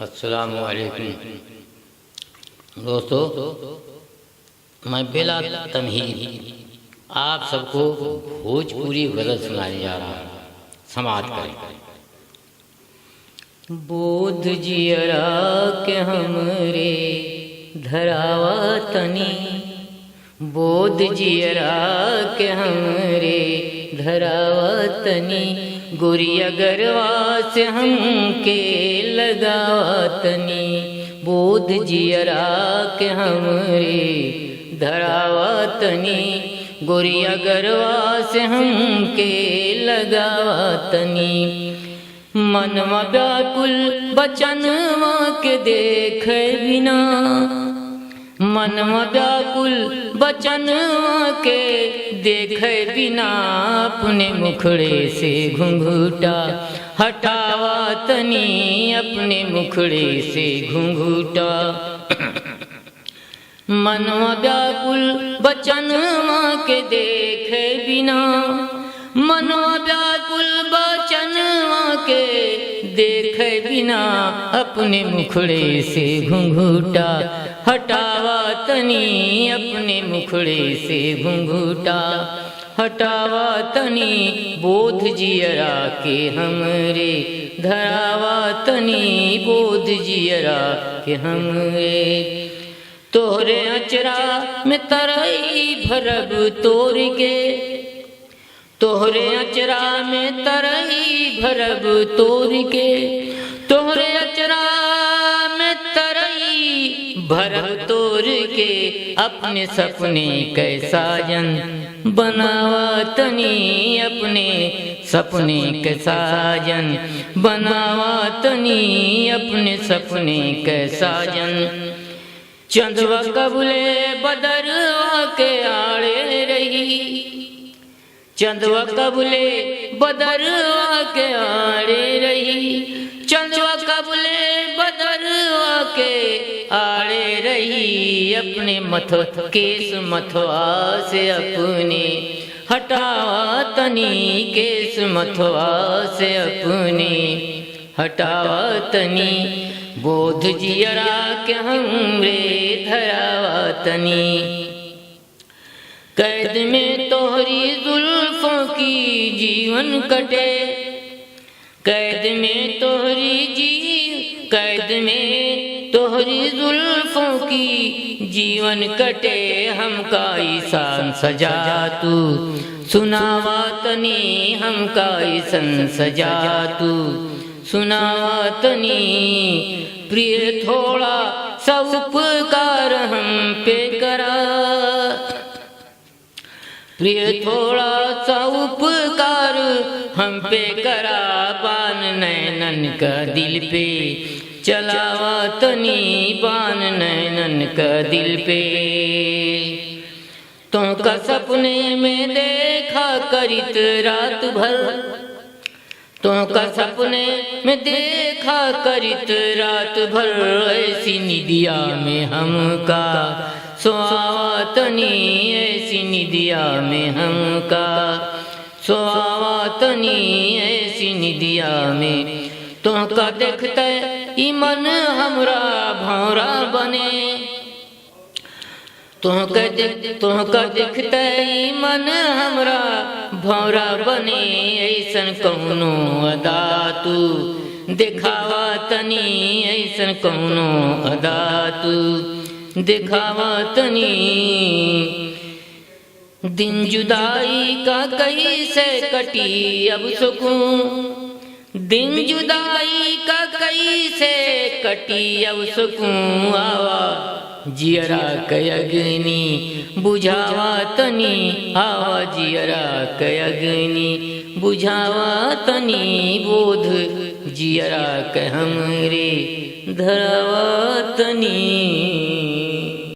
अस्सलामु अलैकुम दोस्तों, मैं बिला तमहीद आप सबको भोजपुरी गज़ल सुनाने जा रहा हूँ। समाअत करें। बोध जियरा के हमरे धरावा तनी, बोध जियरा के हमरे धरावा तनी, गोरिया गरवा से हमके लगावा तनी, बोध जियरा के हमरे धरावा तनी, गोरिया गरवा से हमके लगावा तनी। मनवा व्याकुल बचनवा के देखे बिना, मनवा व्याकुल बचनवा के देखे बिना, अपने मुखड़े से घुंघूटा हटावा तनी, अपने मुखड़े से घुंघूटा। मनवा व्याकुल बचनवा के देखे बिना, मनवा व्याकुल बचनवा के देखे बिना, अपने मुखड़े से घुंघूटा हटावा तनी, अपने मुखड़े से घुंघूटा हटावा तनी, बोध जियरा के हमरे धरावा तनी, बोध जियरा के हमरे। तोहरे अचरा में तरई भरब तोर के, तोहरे अचरा में तरई भरब तोर के, तोहरे अचरा में तरई भरब तोर के, अपने सपने कैसा जन बनावा तनी, अपने सपने कैसा जन बनावा तनी, अपने सपने कैसा जन। चंदवा कबूले बदरवा के आड़े रही, चंदवा कबूले बदरवा के आड़े रही, चंदवा कबूले बदरवा के आड़े रही, अपने मथवा केस मथवा से अपने हटावा तनी, केस मथवा से अपने हटावा तनी, बोध जियरा के हमरे धरावा तनी। कैद में तोहरी जुल्फों की जीवन कटे, कैद में तोहरी कैद में तोहरी जुल्फों की जीवन कटे, हमका ईसान सजा तू सुनावा तनी, हमका ईसान सजा तू सुनावा तनी। प्रिय थोड़ा सा उपकार हम पे करा, प्रिय थोड़ा सा उपकार हम पे करा, बान नैनन का दिल पे चलावा तनी, बान नैनन का दिल पे। तुमका सपने में देखा करित रात भर, तुमका सपने में देखा करित रात भर, ऐसी निदिया में हमका सोआवा तनी, ऐसी निदिया में हमका सोआवा तनी, ऐसी निदिया में। तुमका देखते ई मन हमरा भौरा बने, तुमका देखते ई मन हमरा भौरा बने, ऐसन कौनो अदा तू दिखावा तनी, ऐसन कौनो अदा तू दिखावा तनी। दिन जुदाई का कैसे कटी अब सुकून, दिन जुदाई का कैसे कटी अब सुकून, आवा जियरा कयगनी बुझावा तनी, आवा जियरा कयगनी बुझावा तनी, बोध जियरा के हमरे धरावा तनी।